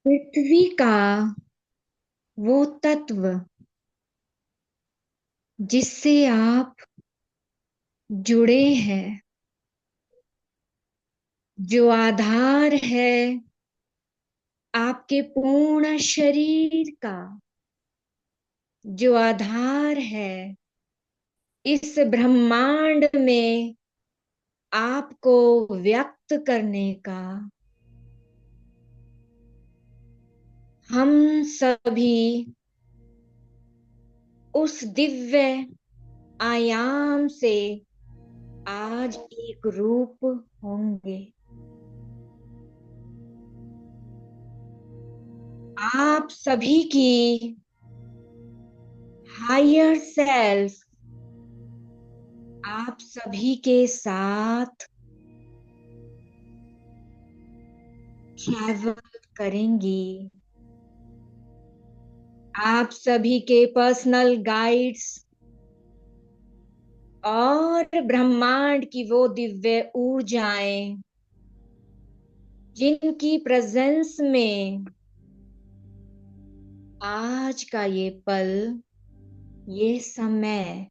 पृथ्वी का वो तत्व जिससे आप जुड़े हैं, जो आधार है आपके पूर्ण शरीर का, जो आधार है इस ब्रह्मांड में आपको व्यक्त करने का, हम सभी उस दिव्य आयाम से आज एक रूप होंगे। आप सभी की हायर सेल्फ आप सभी के साथ ट्रैवल करेंगी। आप सभी के पर्सनल गाइड्स और ब्रह्मांड की वो दिव्य ऊर्जाएं जिनकी प्रेजेंस में आज का ये पल, ये समय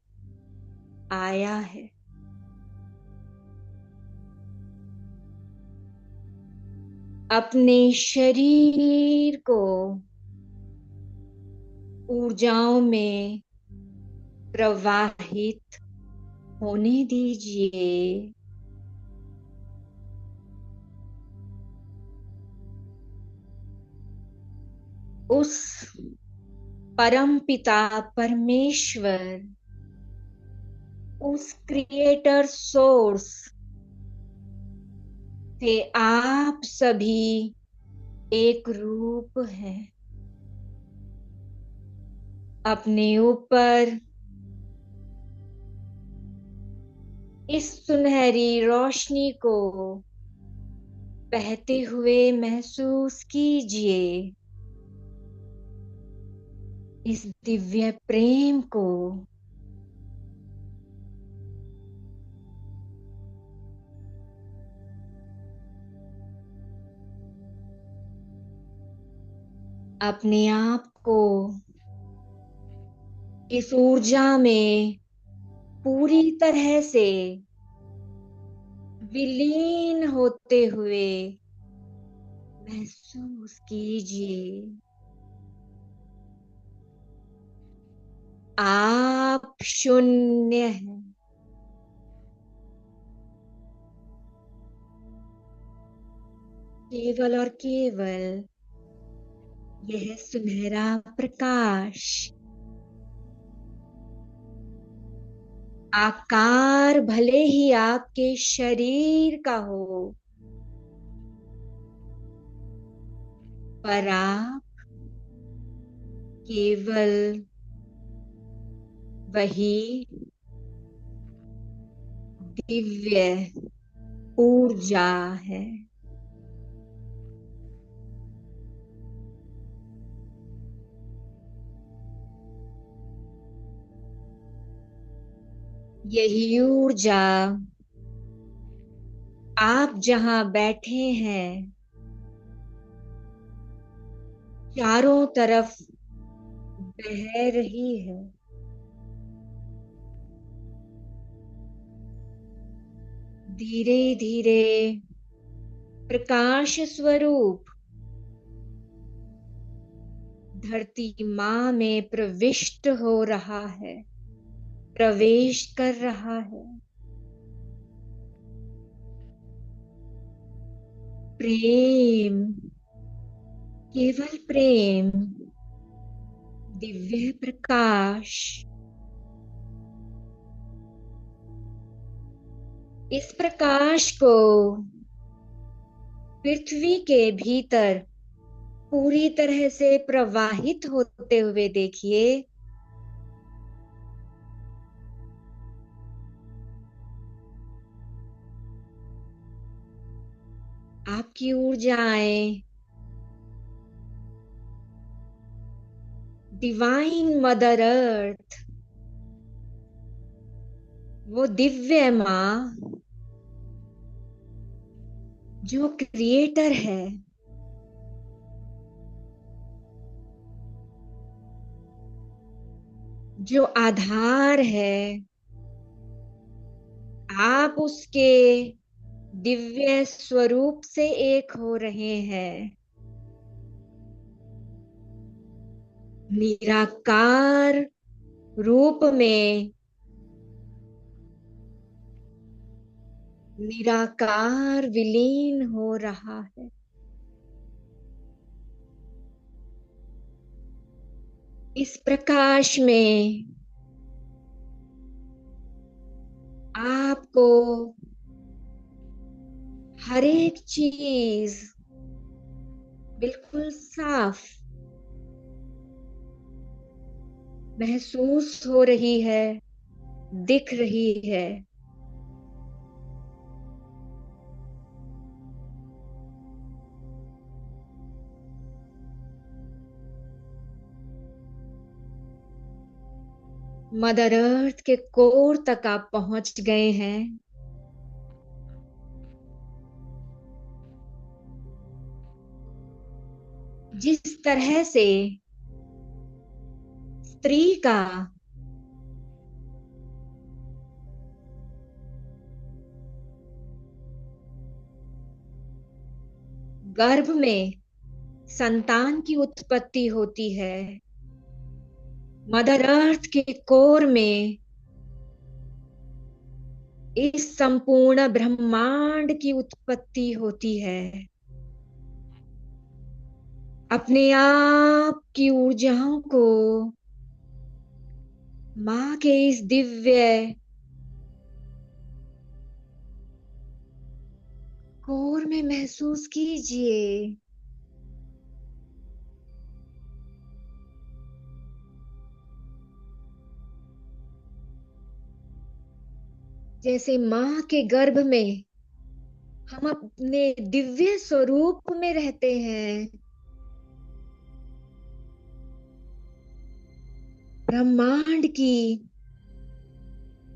आया है। अपने शरीर को ऊर्जाओं में प्रवाहित होने दीजिए। उस परम पिता परमेश्वर, उस क्रिएटर सोर्स से आप सभी एक रूप हैं। अपने ऊपर इस सुनहरी रोशनी को बहते हुए महसूस कीजिए। इस दिव्य प्रेम को अपने आप को इस ऊर्जा में पूरी तरह से विलीन होते हुए महसूस कीजिए। आप शून्य हैं। केवल और केवल यह सुनहरा प्रकाश, आकार भले ही आपके शरीर का हो, पर आप केवल वही दिव्य ऊर्जा है। यही ऊर्जा आप जहां बैठे हैं चारों तरफ बह रही है। धीरे धीरे प्रकाश स्वरूप धरती माँ में प्रविष्ट हो रहा है, प्रवेश कर रहा है। प्रेम, केवल प्रेम, दिव्य प्रकाश इस प्रकाश को पृथ्वी के भीतर पूरी तरह से प्रवाहित होते हुए देखिए। आपकी ऊर्जाएं डिवाइन मदर अर्थ, वो दिव्य माँ जो क्रिएटर है, जो आधार है, आप उसके दिव्य स्वरूप से एक हो रहे हैं। निराकार रूप में निराकार विलीन हो रहा है। इस प्रकाश में आपको हर एक चीज बिल्कुल साफ महसूस हो रही है, दिख रही है। मदर अर्थ के कोर तक आप पहुंच गए हैं। जिस तरह से स्त्री का गर्भ में संतान की उत्पत्ति होती है, मदर अर्थ के कोर में इस संपूर्ण ब्रह्मांड की उत्पत्ति होती है। अपने आप की ऊर्जाओं को माँ के इस दिव्य कोर में महसूस कीजिए। जैसे माँ के गर्भ में हम अपने दिव्य स्वरूप में रहते हैं, ब्रह्मांड की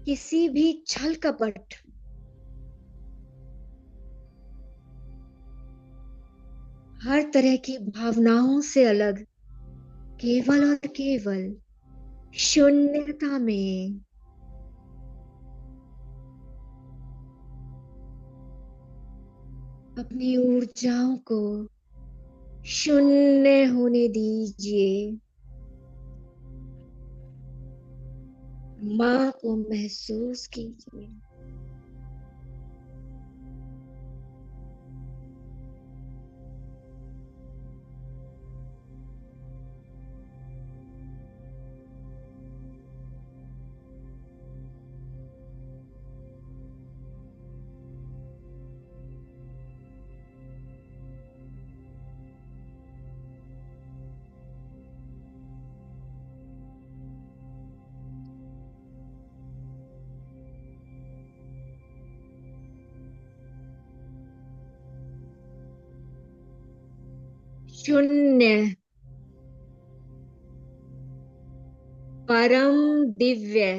किसी भी छल कपट, हर तरह की भावनाओं से अलग, केवल और केवल शून्यता में अपनी ऊर्जाओं को शून्य होने दीजिए। माँ को महसूस कीजिए। शून्य परम दिव्य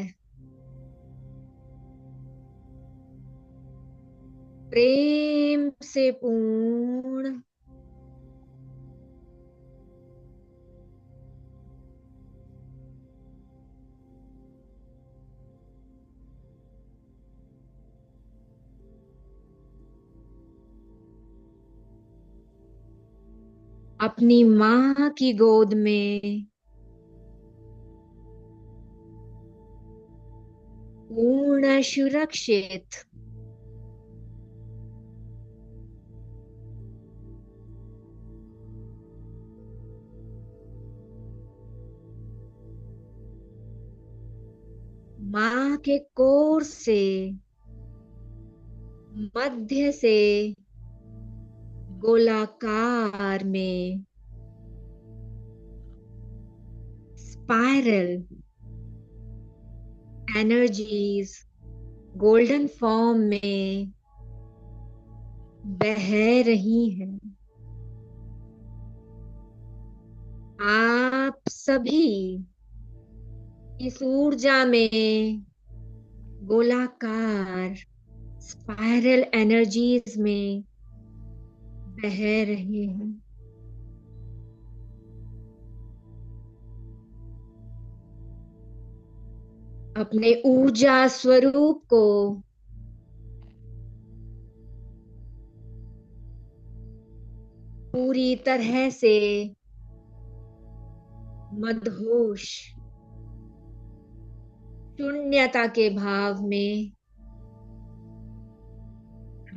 प्रेम से पूर्ण अपनी माँ की गोद में पूर्ण सुरक्षित माँ के कोर से, मध्य से गोलाकार में स्पाइरल एनर्जीज गोल्डन फॉर्म में बह रही हैं। आप सभी इस ऊर्जा में गोलाकार स्पाइरल एनर्जीज में बह रहे हैं। अपने ऊर्जा स्वरूप को पूरी तरह से मदहोश शून्यता के भाव में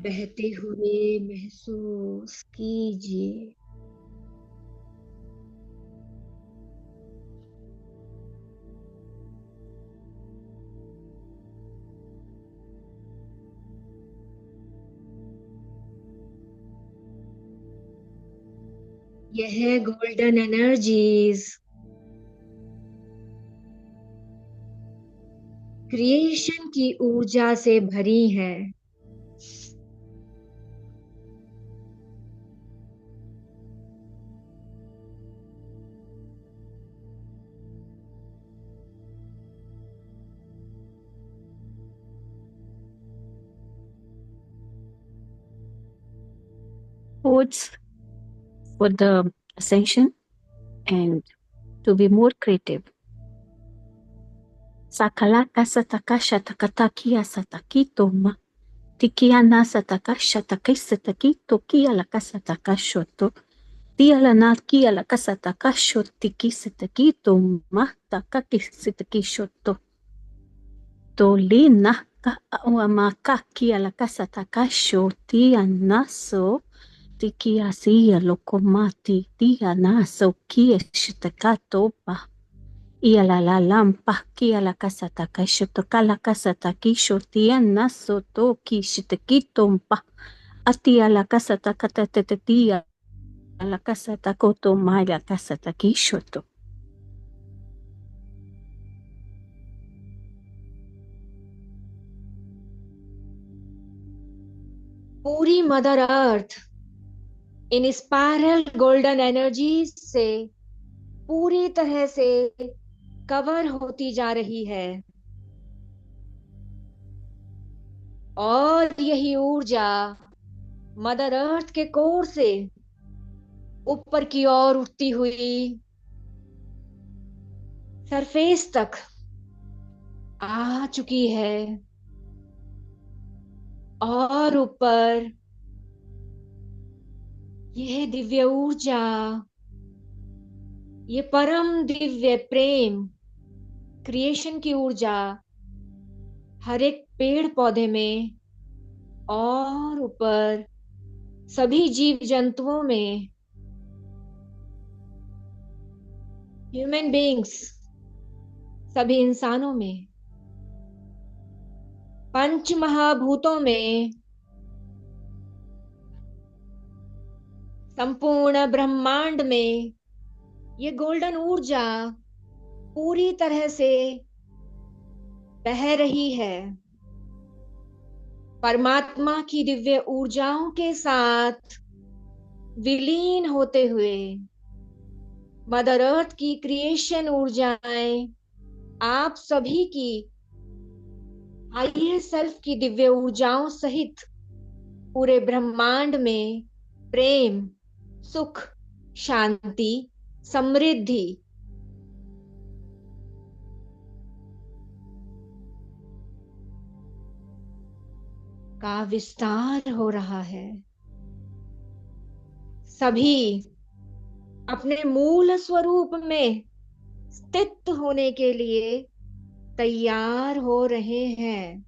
बहते हुए महसूस कीजिए। यह गोल्डन एनर्जीज क्रिएशन की ऊर्जा से भरी है। Quotes for the ascension and to be more creative. Sakalaka satakasha takatakia satakito ma tikiana satakasha takisataki kia la casa takashoto tia la na kia la casa takasho tikisatakito ma takakisitakishoto tolina ka uamaka kia la casa takasho tia naso tikia sia lokomati tia naso kia shitakato pa ia la lampa kia la casa takasho toka la casa takisho tia naso toki shitakitompa atia la casa takatatetia la casa takoto ma la casa takishoto. पूरी mother earth इन spiral golden energy से पूरी तरह से cover होती जा रही है और यही ऊर्जा मदर अर्थ के कोर से ऊपर की ओर उठती हुई सरफेस तक आ चुकी है और ऊपर यह दिव्य ऊर्जा, ये परम दिव्य प्रेम, क्रिएशन की ऊर्जा हर एक पेड़ पौधे में और ऊपर सभी जीव जंतुओं में, ह्यूमन बीइंग्स, सभी इंसानों में, पंच महाभूतों में, संपूर्ण ब्रह्मांड में ये गोल्डन ऊर्जा पूरी तरह से बह रही है। परमात्मा की दिव्य ऊर्जाओं के साथ विलीन होते हुए मदर अर्थ की क्रिएशन ऊर्जाएं आप सभी की हायर सेल्फ की दिव्य ऊर्जाओं सहित पूरे ब्रह्मांड में प्रेम, सुख, शांति, समृद्धि का विस्तार हो रहा है। सभी अपने मूल स्वरूप में स्थित होने के लिए तैयार हो रहे हैं।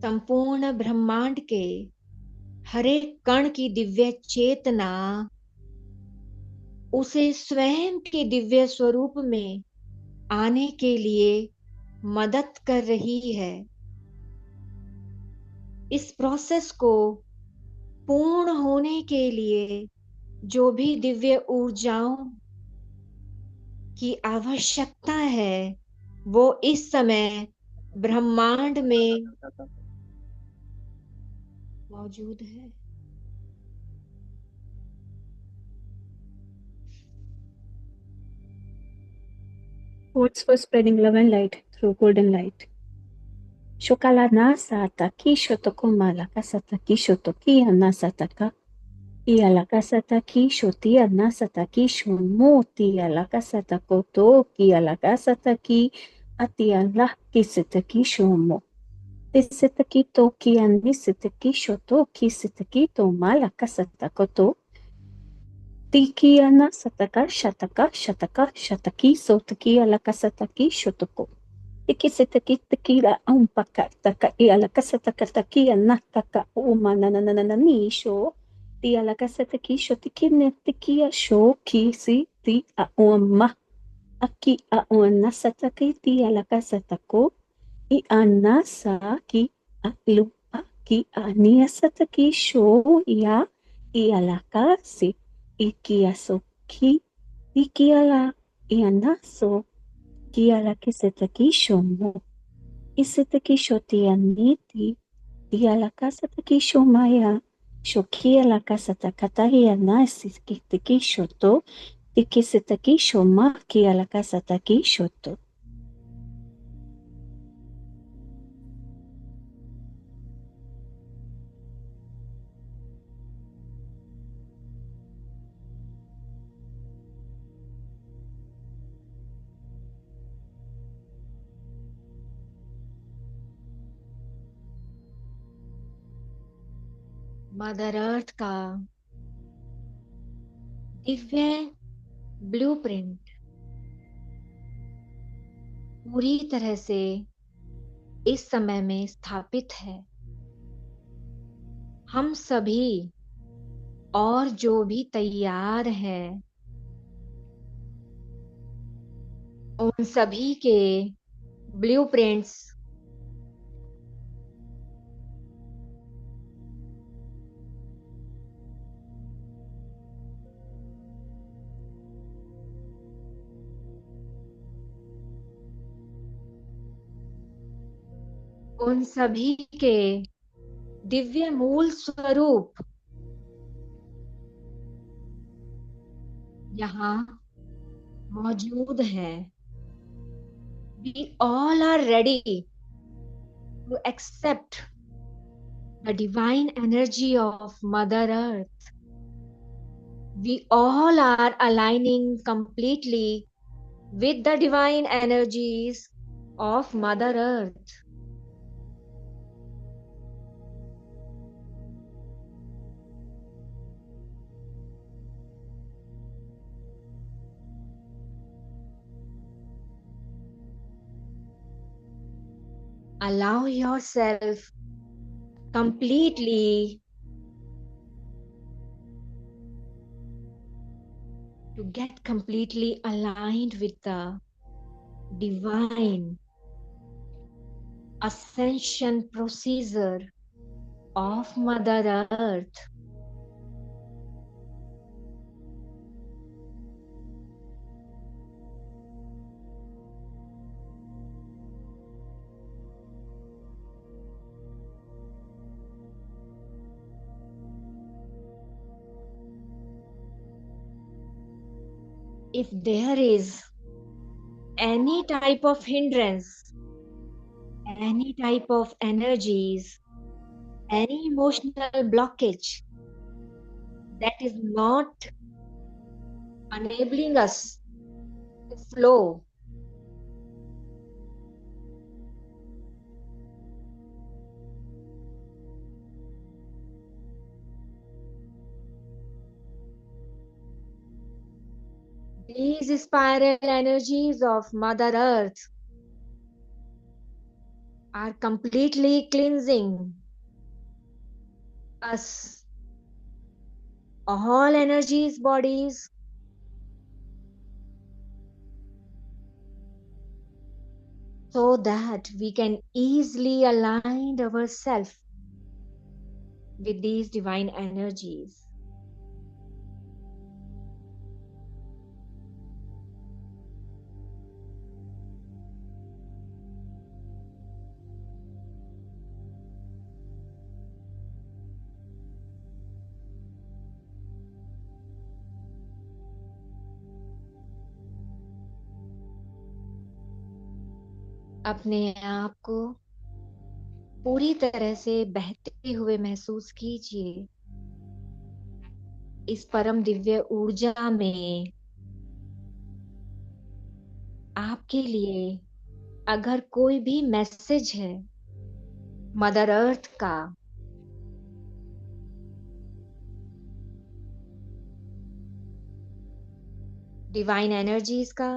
संपूर्ण ब्रह्मांड के हर एक कण की दिव्य चेतना उसे स्वयं के दिव्य स्वरूप में आने के लिए मदद कर रही है। इस प्रोसेस को पूर्ण होने के लिए जो भी दिव्य ऊर्जाओं की आवश्यकता है वो इस समय ब्रह्मांड में मौजूद है। Quotes for spreading love and light through golden light. Shokala nasa takisho tokoma la casa takisho tokia nasa taka. Y a la casa takisho tía nasa takisho mo tía la casa takoto y a la casa taki a tía la kise takisho mo. Ese taquito que andise takisho to kise takito mala casa takoto. Tiki nasa taka shataka shataka shatakiso takia la casa takisho toko. Tiki se taki takira un taka y a la casa takatakia nataka umananananisho. Ti a la casa takisho tikine tikia sho kisi ti a uma. Aki a nasa taki ti a la casa tako. I a nasa ki a lu aki a niasa taki sho ya i a la kasi. Iki a so ki. Iki a la i a naso. Ki a la que se takisho mo. Y se takisho ti aniti. Ti a la casa takisho maya. Shoki a la casa takatahi a nasi ki takisho to. Ti que se takisho ma ki a la casa takisho to. Mother earth का Divya blueprint पूरी तरह से इस समय में स्थापित है। हम सभी और जो भी तैयार हैं उन सभी के ब्लूप्रिंट्स उन सभी के दिव्य मूल स्वरूप यहाँ मौजूद है। We all are ready to accept the divine energy of Mother Earth. We all are aligning completely with the divine energies of Mother Earth. Allow yourself completely to get completely aligned with the divine ascension procedure of Mother Earth. If there is any type of hindrance, any type of energies, any emotional blockage that is not enabling us to flow, these spiral energies of Mother Earth are completely cleansing us, all energies, bodies, so that we can easily align ourselves with these divine energies. अपने आप को पूरी तरह से बहते हुए महसूस कीजिए इस परम दिव्य ऊर्जा में। आपके लिए अगर कोई भी मैसेज है मदर अर्थ का, डिवाइन एनर्जीज का,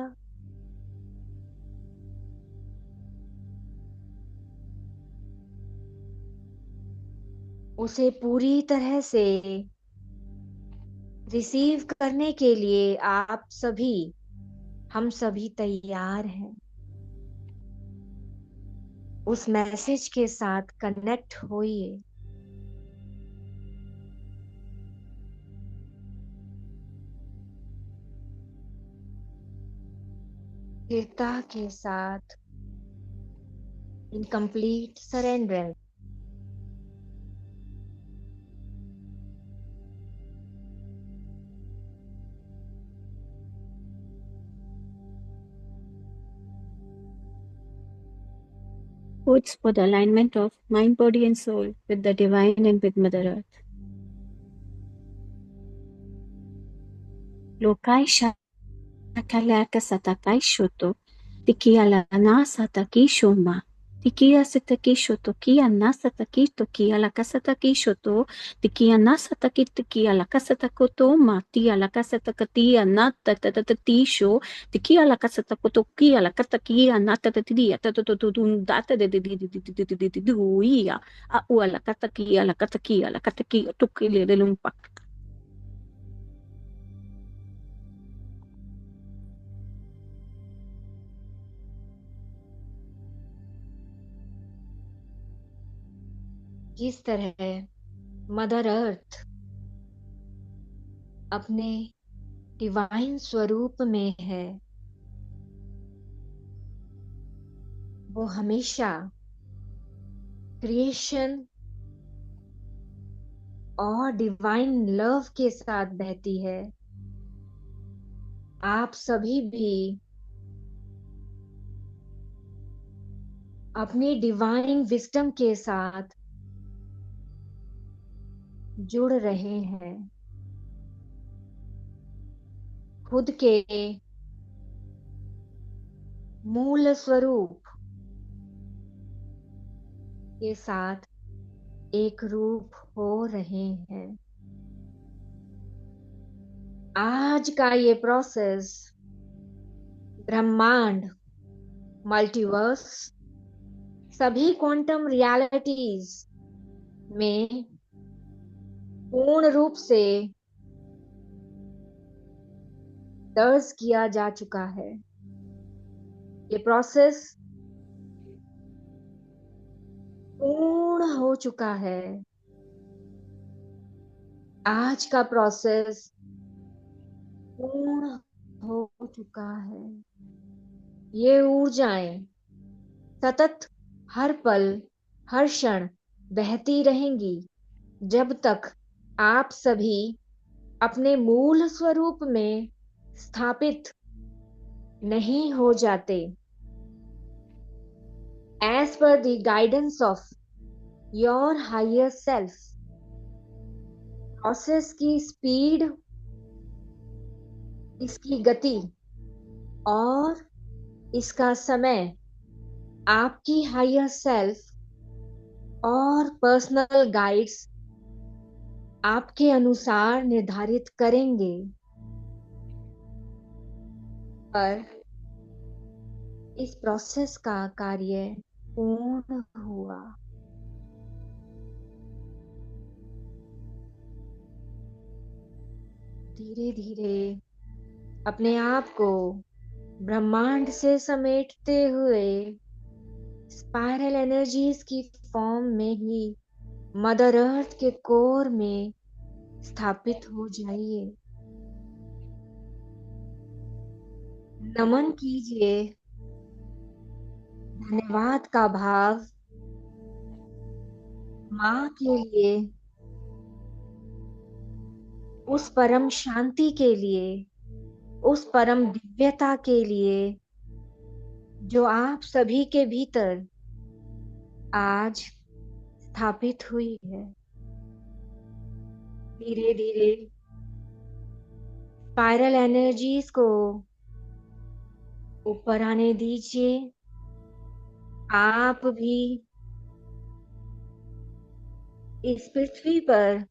उसे पूरी तरह से रिसीव करने के लिए आप सभी, हम सभी तैयार हैं। उस मैसेज के साथ कनेक्ट होइए। स्थिरता के साथ, in complete surrender. Quotes for the alignment of mind, body, and soul with the divine and with Mother Earth. Lokai shakalaka satakai shoto, tikia lana sataki shoma, tikia sataki shoto, kia nasataki tokia la kasataki shoto, tikia nasataki tikia la kasatakoto, matia la kasatakatia natatatisho, tikia la kasatakotokia la katakia natatatia, tatototundata de duia, a ua la katakia la katakia tukile de lumpak. किस तरह mother earth अपने divine स्वरूप में है, वो हमेशा creation और divine love के साथ बहती है। आप सभी भी अपनी डिवाइन विजडम के साथ जुड़ रहे हैं। खुद के मूल स्वरूप के साथ एक रूप हो रहे हैं। आज का ये प्रोसेस ब्रह्मांड, मल्टीवर्स, सभी क्वांटम रियलिटीज में पूर्ण रूप से दर्ज किया जा चुका है। ये प्रोसेस पूर्ण हो चुका है। आज का प्रोसेस पूर्ण हो चुका है। ये ऊर्जाएं सतत हर पल, हर क्षण बहती रहेंगी जब तक आप सभी अपने मूल स्वरूप में स्थापित नहीं हो जाते। As per the guidance of your higher self, process की स्पीड, इसकी गति और इसका समय आपकी हायर सेल्फ और पर्सनल गाइड्स आपके अनुसार निर्धारित करेंगे। पर इस प्रोसेस का कार्य पूर्ण हुआ। धीरे धीरे अपने आप को ब्रह्मांड से समेटते हुए स्पाइरल एनर्जीज की फॉर्म में ही मदर अर्थ के कोर में स्थापित हो जाइए। नमन कीजिए, धन्यवाद का भाव माँ के लिए, उस परम शांति के लिए, उस परम दिव्यता के लिए जो आप सभी के भीतर आज स्थापित हुई है। धीरे धीरे स्पाइरल एनर्जीज को ऊपर आने दीजिए। आप भी इस पृथ्वी पर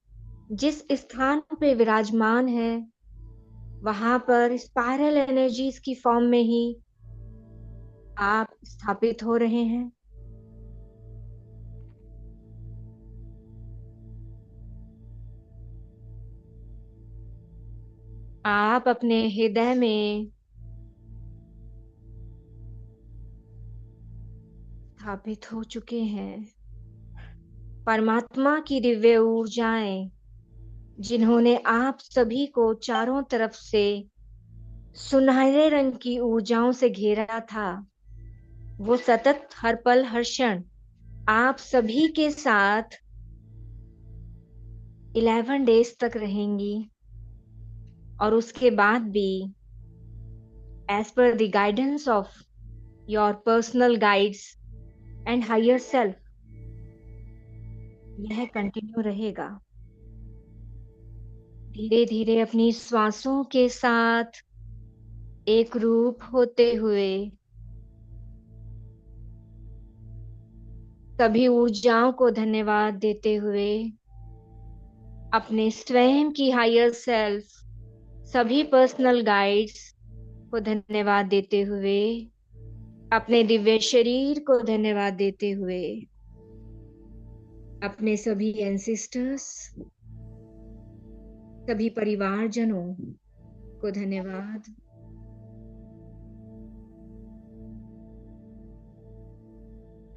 जिस स्थान पे विराजमान है, वहां पर स्पाइरल एनर्जीज की फॉर्म में ही आप स्थापित हो रहे हैं। आप अपने हृदय में स्थापित हो चुके हैं। परमात्मा की दिव्य ऊर्जाएं, जिन्होंने आप सभी को चारों तरफ से सुनहरे रंग की ऊर्जाओं से घेरा था, वो सतत हर पल हर क्षण आप सभी के साथ 11 डेज तक रहेंगी। और उसके बाद भी, as per the guidance of your personal guides and higher self, यह कंटिन्यू रहेगा। धीरे धीरे अपनी श्वासों के साथ एक रूप होते हुए सभी ऊर्जाओं को धन्यवाद देते हुए, अपने स्वयं की हायर सेल्फ, सभी पर्सनल गाइड्स को धन्यवाद देते हुए, अपने दिव्य शरीर को धन्यवाद देते हुए, अपने सभी एंसेस्टर्स, सभी परिवारजनों को धन्यवाद।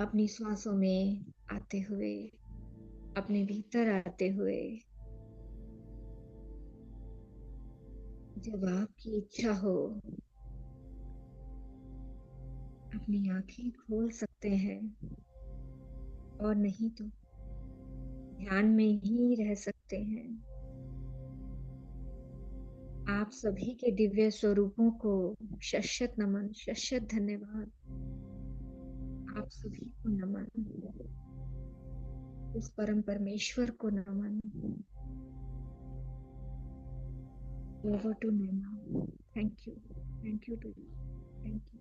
अपनी श्वासों में आते हुए, अपने भीतर आते हुए, जब आपकी इच्छा हो अपनी आंखें खोल सकते हैं, और नहीं तो ध्यान में ही रह सकते हैं। आप सभी के दिव्य स्वरूपों को शत नमन, शत धन्यवाद। आप सभी को नमन, उस परम परमेश्वर को नमन। Over to Naina. Thank you to you, thank you.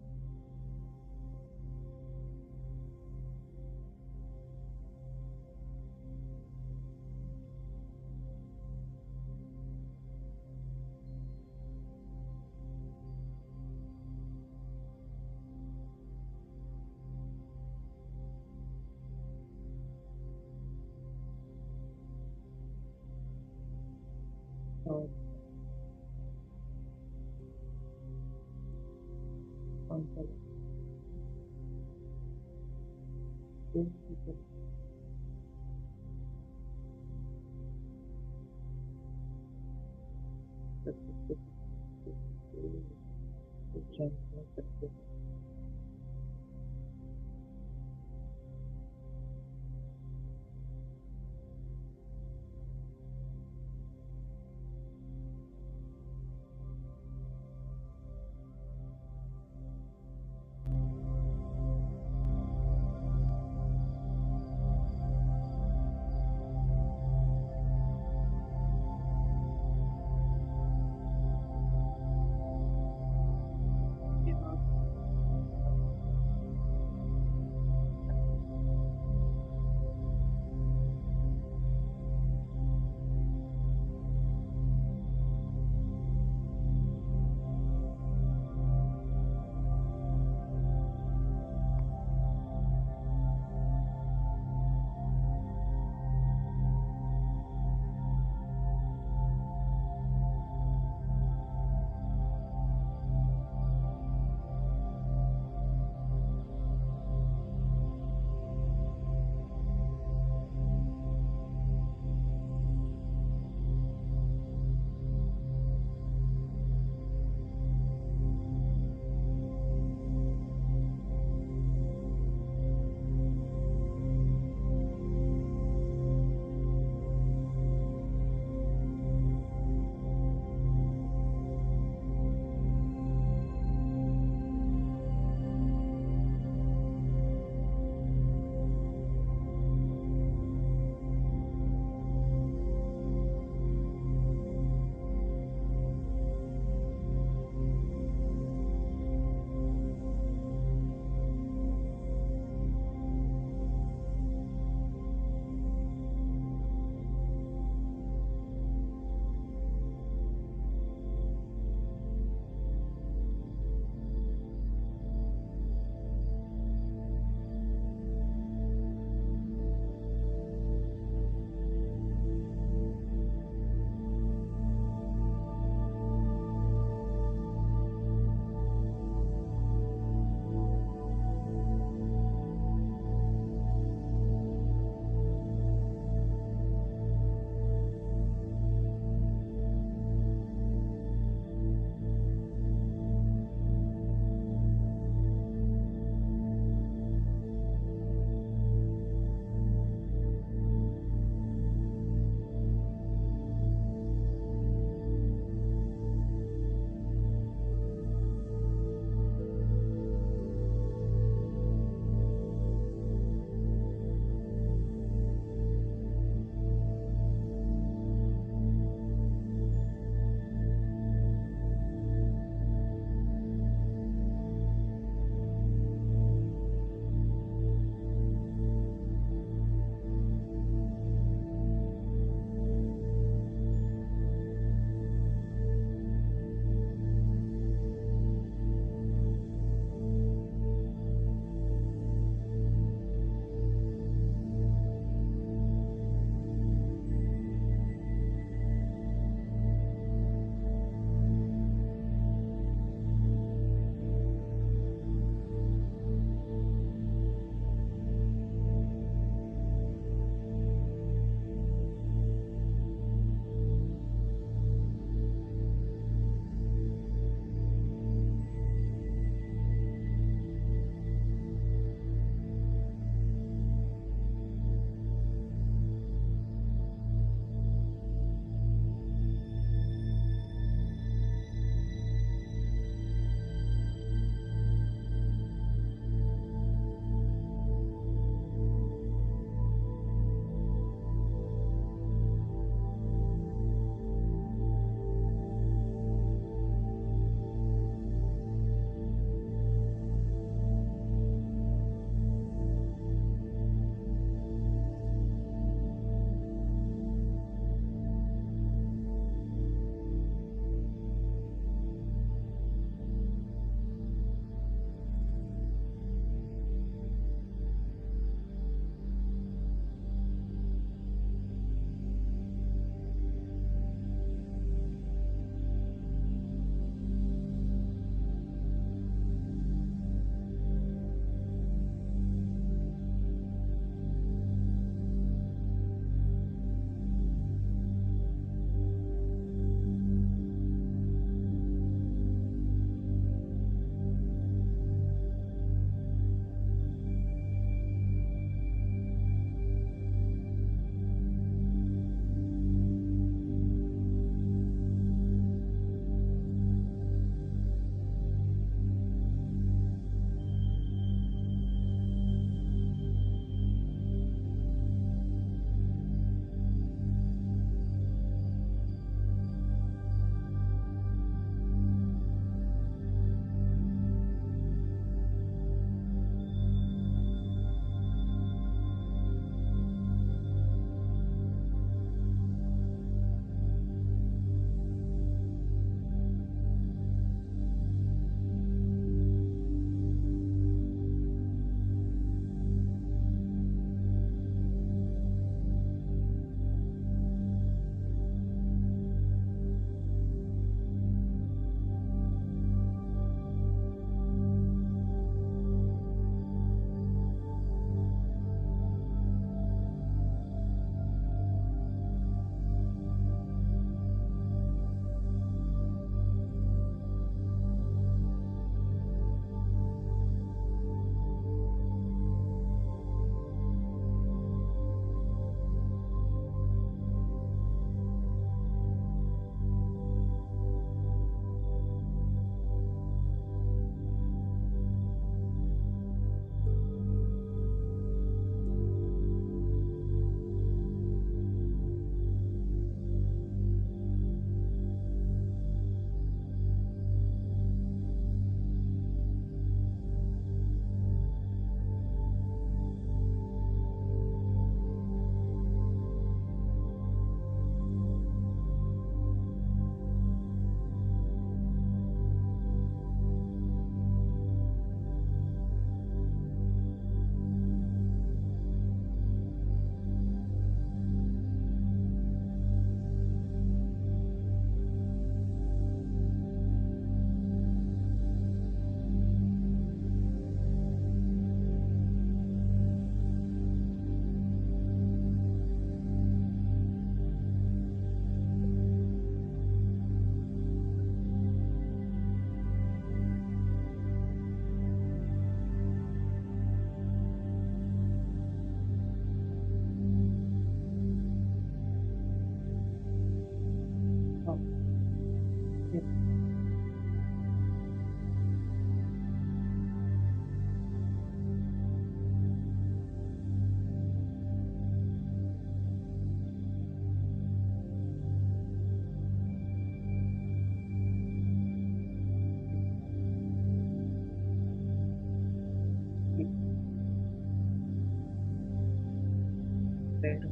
Concentrate हो।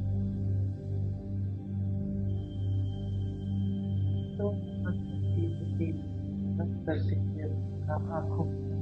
तो बस धीरे धीरे बस करते हुए अपना आंखों को